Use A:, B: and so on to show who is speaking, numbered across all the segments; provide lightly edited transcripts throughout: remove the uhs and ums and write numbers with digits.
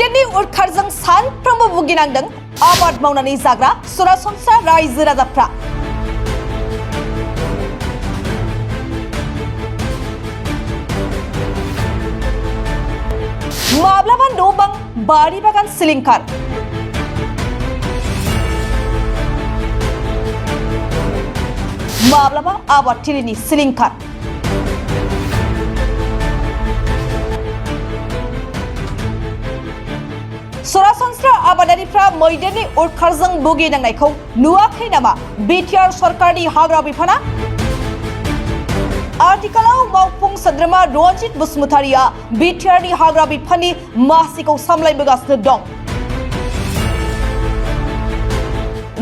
A: मैदेरनि उरखारजों सानफ्रोमबो भुगिनांदों आबाद मावनानै जाग्रा सरासनस्रा रायजो राजाफ्रा। माब्लाबा न' बां बारि बागान सिलिंखार, माब्लाबा आबादथिलिनि सिलिंखार। सरासनस्रा आबादारिफ्रा मैदेरनि उरखारजों भुगिनांनायखौ नुवाखै नामा बिटिआर सरकारनि हाग्रा बिफाना? आथिखालाव मावफुं सोद्रोमा रनजित बसुमतारिया बिटिआरनि हाग्रा बिफाननि मासिखौ सामलायबोगासिनो दं।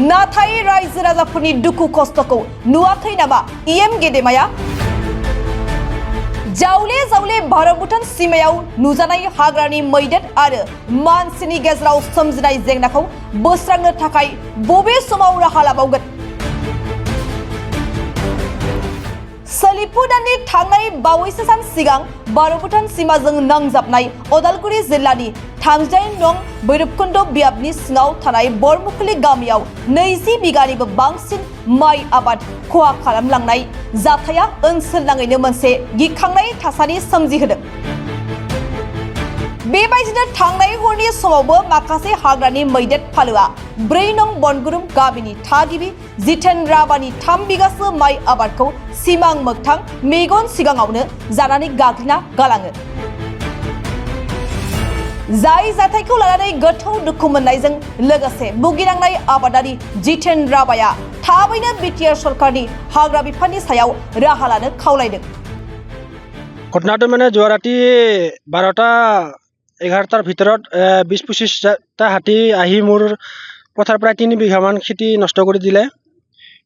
A: नाथाय रायजो राजाफोरनि दुखु खस्थखौ नुवाखै नामा इएम गेदेमाया? जावले जावले भारत भुटान सीमायाव नुजानाय हाग्रानि मैदेर आरो मानसिनि गेजेराव सोमजिनाय जेंनाखौ बोस्रांनो थाखाय बबे समाव राहा लाबावगोन? सोलिफु दाननि थांनाय बावैसो सान सिगां भारत भुटान सीमाजों नांजाबनाय उदालगुरि जिल्लानि 38 नं भैरबकुंड बियाबनि सिङाव थानाय बरमुखुलि गामियाव 20 बिगानिबो बांसिन माइ आबाद खहा खालामलांनाय जाथाया ओनसोल नाङैनो मोनसे गिखांनाय थासारि सोमजिहोदों। बेबायदिनो थांनाय हरनि समावबो माखासे हाग्रानि मैदेर फालोआ 4 नं बनगुरुम गामिनि थागिबि जितेन राभानि 3 बिगासो माइ आबादखौ सिमां मोगथां मेगन सिगाङावनो जानानै गाग्लिना गालाङो। जाय जाथायखौ लानानै गोथौ दुखु मोननायजों लोगोसे भुगिनांनाय आबादारि जितेन राभाया थाबैनो बिटिआर सरकारनि हाग्रा बिफाननि सायाव राहा लानो खावलायदों।
B: घटनाটো মানে যোৱা ৰাতি 12টা-11টাৰ ভিতৰত 20-25টা হাতী আহি মোৰ পথাৰ প্ৰায় 3 বিঘামান খেতি নষ্ট কৰি দিলে।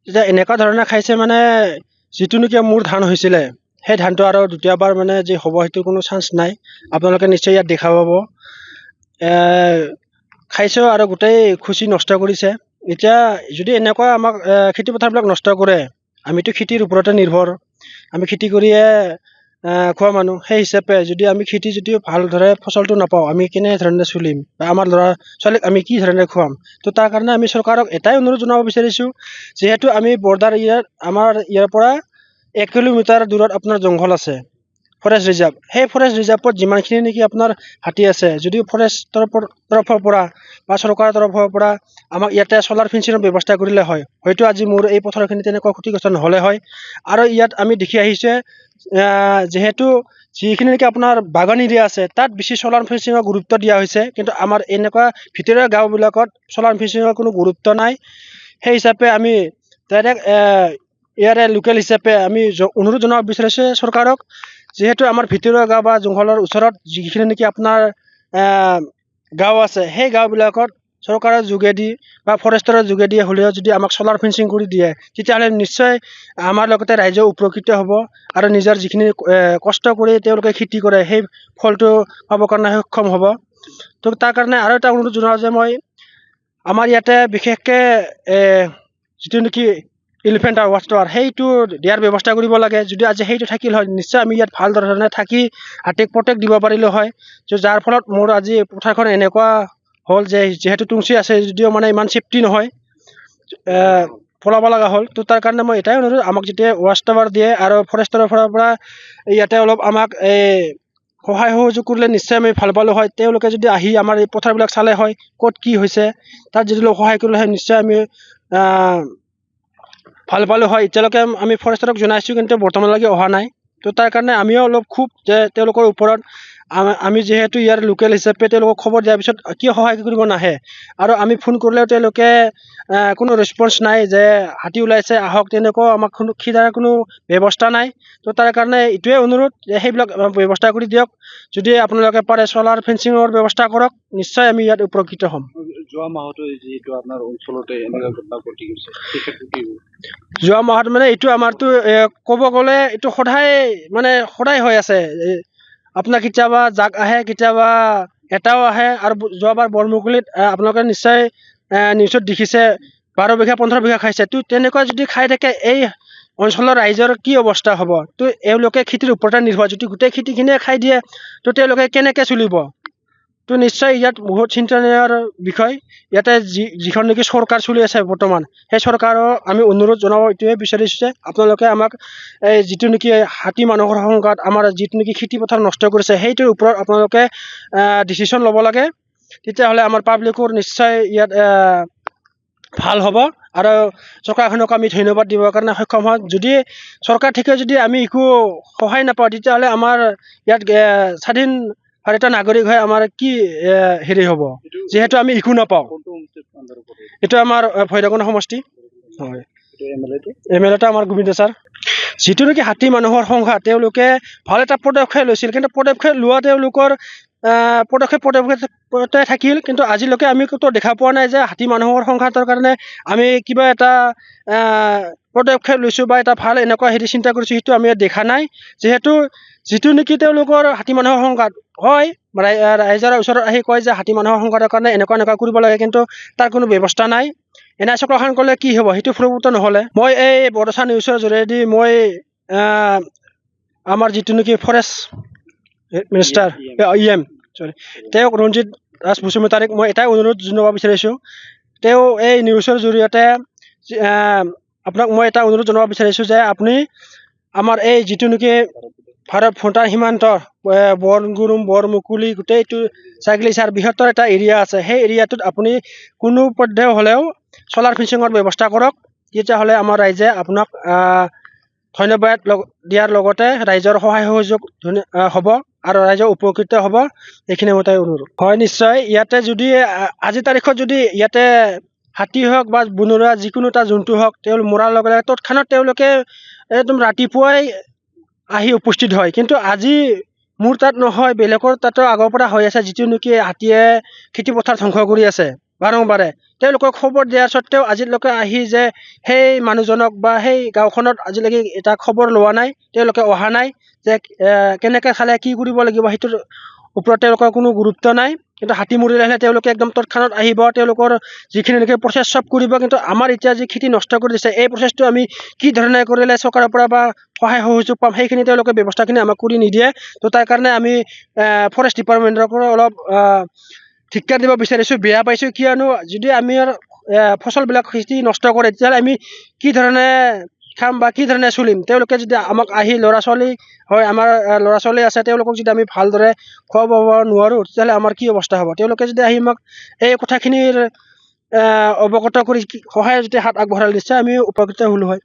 B: এতিয়া এনেকুৱা ধৰণে খাইছে মানে যিটো নেকি মোৰ ধান হৈছিলে সেই ধানটো আৰু দ্বিতীয়বাৰ মানে যে হ'ব সেইটো কোনো চান্স নাই। আপোনালোকে নিশ্চয় ইয়াত দেখা পাব। খাইছে আৰু গোটেই খুচি নষ্ট কৰিছে। এতিয়া যদি এনেকুৱা আমাক খেতি পথাৰবিলাক নষ্ট কৰে, আমিতো খেতিৰ ওপৰতে নিৰ্ভৰ, আমি খেতি কৰিয়ে খোৱা মানুহ। সেই হিচাপে যদি আমি খেতি যদি ভালদৰে ফচলটো নাপাওঁ, আমি কেনেধৰণে চলিম বা আমাৰ ল'ৰা ছোৱালীক আমি কি ধৰণে খুৱাম? তো তাৰ কাৰণে আমি চৰকাৰক এটাই অনুৰোধ জনাব বিচাৰিছোঁ, যিহেতু আমি বৰ্ডাৰ আমাৰ ইয়াৰ পৰা 1 কিলোমিটাৰ দূৰত আপোনাৰ জংঘল আছে, ফৰেষ্ট ৰিজাৰ্ভ। সেই ফৰেষ্ট ৰিজাৰ্ভত যিমানখিনি নেকি আপোনাৰ হাতী আছে, যদি ফৰেষ্টৰ তৰফৰ পৰা বা চৰকাৰৰ তৰফৰ পৰা আমাক ইয়াতে চলাৰ ফেঞ্চিঙৰ ব্যৱস্থা কৰিলে হয়, হয়তো আজি মোৰ এই পথাৰখিনি তেনেকুৱা ক্ষতিগ্ৰস্ত নহ'লে হয়। আৰু ইয়াত আমি দেখি আহিছে যিহেতু যিখিনি নেকি আপোনাৰ বাগান এৰিয়া আছে তাত বেছি চলাৰ ফেঞ্চিঙৰ গুৰুত্ব দিয়া হৈছে, কিন্তু আমাৰ এনেকুৱা ভিতৰীয়া গাঁওবিলাকত চলাৰ ফেঞ্চিঙৰ কোনো গুৰুত্ব নাই। সেই হিচাপে আমি ডাইৰেক্ট ইয়াৰে লোকেল হিচাপে আমি অনুৰোধ জনাব বিচাৰিছোঁ চৰকাৰক, যিহেতু আমাৰ ভিতৰুৱা গাঁও বা জংঘলৰ ওচৰত যিখিনি নেকি আপোনাৰ গাঁও আছে, সেই গাঁওবিলাকত চৰকাৰৰ যোগেদি বা ফৰেষ্টৰৰ যোগেদি হ'লেও যদি আমাক চলাৰ ফেঞ্চিং কৰি দিয়ে, তেতিয়াহ'লে নিশ্চয় আমাৰ লগতে ৰাইজে উপকৃত হ'ব আৰু নিজৰ যিখিনি কষ্ট কৰি তেওঁলোকে খেতি কৰে সেই ফলটো পাবৰ কাৰণে সক্ষম হ'ব। তো তাৰ কাৰণে আৰু এটা অনুৰোধ জনাওঁ যে মই আমাৰ ইয়াতে বিশেষকৈ যিটো নেকি এলিফেণ্ট ৱাচ টাৱাৰ সেইটো দিয়াৰ ব্যৱস্থা কৰিব লাগে। যদি আজি সেইটো থাকিল হয়, নিশ্চয় আমি ইয়াত ভাল ধৰণে থাকি হাতীক প্ৰটেক্ট দিব পাৰিলোঁ হয়। যাৰ ফলত মোৰ আজি পথাৰখন এনেকুৱা হ'ল যে যিহেতু তুংচি আছে যদিও মানে ইমান চেফটি নহয়, পলাব লগা হ'ল। তো তাৰ কাৰণে মই এটাই অনুৰোধ, আমাক যেতিয়া ৱাচ টাৱাৰ দিয়ে আৰু ফৰেষ্টৰ ফালৰ পৰা ইয়াতে অলপ আমাক সহায় সহযোগ কৰিলে নিশ্চয় আমি ভাল পালোঁ হয়। তেওঁলোকে যদি আহি আমাৰ এই পথাৰবিলাক চালে হয়, ক'ত কি হৈছে, তাত যদি সহায় কৰিলে হয়, নিশ্চয় আমি ভাল পালোঁ হয়। এতিয়ালৈকে আমি ফৰেষ্টৰক জনাইছোঁ, কিন্তু বৰ্তমানলৈকে অহা নাই। তো তাৰ কাৰণে আমিও অলপ খুব যে তেওঁলোকৰ ওপৰত আমি যিহেতু ইয়াৰ লোকেল হিচাপে তেওঁলোকক খবৰ দিয়াৰ পিছত কিয় সহায় কৰিব নাহে, আৰু আমি ফোন কৰিলেও তেওঁলোকে কোনো ৰেছপন্স নাই যে হাতী ওলাইছে আহক, তেনেকুৱাও আমাক সিদাৰ কোনো ব্যৱস্থা নাই। তো তাৰ কাৰণে এইটোৱে অনুৰোধ যে সেইবিলাক ব্যৱস্থা কৰি দিয়ক। যদি আপোনালোকে পাৰে চলাৰ ফেঞ্চিঙৰ ব্যৱস্থা কৰক, নিশ্চয় আমি ইয়াত উপকৃত হ'ম।
C: যোৱা মাহতো যিহেতু আপোনাৰ অঞ্চলতে এনেকুৱা ঘটনা ঘটি গৈছে,
B: যোৱা মাহত মানে এইটো আমাৰতো ক'ব গ'লে এইটো সদায় হৈ আছে। আপোনাৰ কেতিয়াবা জাক আহে, কেতিয়াবা এটাও আহে। আৰু যোৱাবাৰ বৰমুকলিত আপোনালোকে নিশ্চয় নিউজত দেখিছে 12 বিঘা 15 বিঘা খাইছে। তো তেনেকুৱা যদি খাই থাকে এই অঞ্চলৰ ৰাইজৰ কি অৱস্থা হ'ব? তো এওঁলোকে খেতিৰ ওপৰতে নিৰ্ভৰ, যদি গোটেই খেতিখিনিয়ে খাই দিয়ে তো তেওঁলোকে কেনেকৈ চলিব? তো নিশ্চয় ইয়াত বহুত চিন্তনীয়ৰ বিষয়। ইয়াতে যিখন নেকি চৰকাৰ চলি আছে বৰ্তমান, সেই চৰকাৰৰ আমি অনুৰোধ জনাব এইটোৱে বিচাৰিছোঁ যে আপোনালোকে আমাক এই যিটো নেকি হাতী মানুহৰ সংঘাত আমাৰ যিটো নেকি খেতি পথাৰ নষ্ট কৰিছে সেইটোৰ ওপৰত আপোনালোকে ডিচিশ্যন ল'ব লাগে। তেতিয়াহ'লে আমাৰ পাব্লিকৰ নিশ্চয় ইয়াত ভাল হ'ব আৰু চৰকাৰখনক আমি ধন্যবাদ দিবৰ কাৰণে সক্ষম হওঁ। যদি চৰকাৰ থেকে যদি আমি একো সহায় নাপাওঁ তেতিয়াহ'লে আমাৰ ইয়াত স্বাধীন ভাৰতীয় নাগৰিক হৈ আমাৰ কি হেৰি হ'ব, যিহেতু আমি একো নাপাওঁ।
C: কোনটো হোমষ্টেৰ আণ্ডাৰত পৰে?
B: এইটো আমাৰ ভৈৰৱকুণ্ড সমষ্টি হয়।
C: এইটো MLA-টো?
B: MLA-টো আমাৰ গোবিন্দ ছাৰ। যিটো নেকি হাতী মানুহৰ সংঘাত তেওঁলোকে ভাল এটা পদক্ষেপ লৈছিল, কিন্তু পদক্ষেপ লোৱা তেওঁলোকৰ পদক্ষেপতে থাকিল, কিন্তু আজিলৈকে আমি ক'তো দেখা পোৱা নাই যে হাতী মানুহৰ সংঘাতৰ কাৰণে আমি কিবা এটা পদক্ষেপ লৈছোঁ বা এটা ভাল এনেকুৱা হেৰি চিন্তা কৰিছোঁ, সেইটো আমি দেখা নাই। যিহেতু যিটো নেকি তেওঁলোকৰ হাতী মানুহৰ সংঘাত হয়, ৰাইজৰ ওচৰত আহি কয় যে হাতী মানুহৰ সংঘাতৰ কাৰণে এনেকুৱা কৰিব লাগে, কিন্তু তাৰ কোনো ব্যৱস্থা নাই। এনে চৰকাৰখন ক'লে কি হ'ব, সেইটো ফলপ্ৰসূ নহ'লে মই এই বড়োচা নিউজৰ জৰিয়তে মই আমাৰ যিটো নেকি ফৰেষ্ট মিনিষ্টাৰ EM তেওঁক ৰঞ্জিত দাস বসুমতাৰীক মই এটাই অনুৰোধ জনাব বিচাৰিছোঁ। তেওঁ এই নিউজৰ জৰিয়তে আপোনাক মই এটা অনুৰোধ জনাব বিচাৰিছোঁ যে আপুনি আমাৰ এই যিটো নেকি ভাৰত ভূটান সীমান্তৰ বনগুৰুম বৰমুকলি গোটেইটো চাইক্লিচাৰ বৃহত্তৰ এটা এৰিয়া আছে, সেই এৰিয়াটোত আপুনি কোনো পধ্যে হ'লেও চলাৰ ফেঞ্চিঙৰ ব্যৱস্থা কৰক। তেতিয়াহ'লে আমাৰ ৰাইজে আপোনাক ধন্যবাদ দিয়াৰ লগতে ৰাইজৰ সহায় সহযোগ হ'ব আৰু ৰাইজ উপকৃত হ'ব। এইখিনি মতে অনুৰোধ হয়। নিশ্চয় ইয়াতে যদি আজিৰ তাৰিখত যদি ইয়াতে হাতী হওক বা বনৰীয়া যিকোনো এটা জন্তু হওক, তেওঁলোক মৰাৰ লগে লগে তৎক্ষণাত তেওঁলোকে একদম ৰাতিপুৱাই আহি উপস্থিত হয়। কিন্তু আজি মোৰ তাত নহয়, বেলেগৰ তাতো আগৰ পৰা হৈ আছে, যিটো নেকি হাতীয়ে খেতি পথাৰ ধ্বংস কৰি আছে বাৰম্বাৰে। তেওঁলোকক খবৰ দিয়াৰ স্বত্তেও আজিলৈকে আহি যে সেই মানুহজনক বা সেই গাঁওখনত আজিলৈকে এটা খবৰ লোৱা নাই, তেওঁলোকে অহা নাই যে কেনেকৈ খালে কি কৰিব লাগিব সেইটোৰ ওপৰত তেওঁলোকৰ কোনো গুৰুত্ব নাই। কিন্তু হাতী মৰিলে তেওঁলোকে একদম তৎক্ষণাত আহিব, তেওঁলোকৰ যিখিনি নেকি প্ৰচেছ চব কৰিব। কিন্তু আমাৰ এতিয়া যি খেতি নষ্ট কৰি দিছে, এই প্ৰচেছটো আমি কি ধৰণে কৰিলে চৰকাৰৰ পৰা বা সহায় সহযোগ পাম, সেইখিনি তেওঁলোকে ব্যৱস্থাখিনি আমাক কৰি নিদিয়ে। তো তাৰ কাৰণে আমি ফৰেষ্ট ডিপাৰ্টমেণ্টৰ পৰা অলপ ধিক্কাৰ দিব বিচাৰিছোঁ, বেয়া পাইছোঁ। কিয়নো যদি আমি ফচলবিলাক খেতি নষ্ট কৰে তেতিয়াহ'লে আমি কি ধৰণে খাম বা কি ধৰণে চলিম। তেওঁলোকে যদি আমাক আহি ল'ৰা ছোৱালী হয়, আমাৰ ল'ৰা ছোৱালী আছে, তেওঁলোকক যদি আমি ভালদৰে খুৱাব নোৱাৰোঁ তেতিয়াহ'লে আমাৰ কি অৱস্থা হ'ব। তেওঁলোকে যদি আহি আমাক এই কথাখিনিৰ অৱগত কৰি সহায় যদি হাত আগবঢ়ালে নিশ্চয় আমি উপকৃত হ'লোঁ হয়।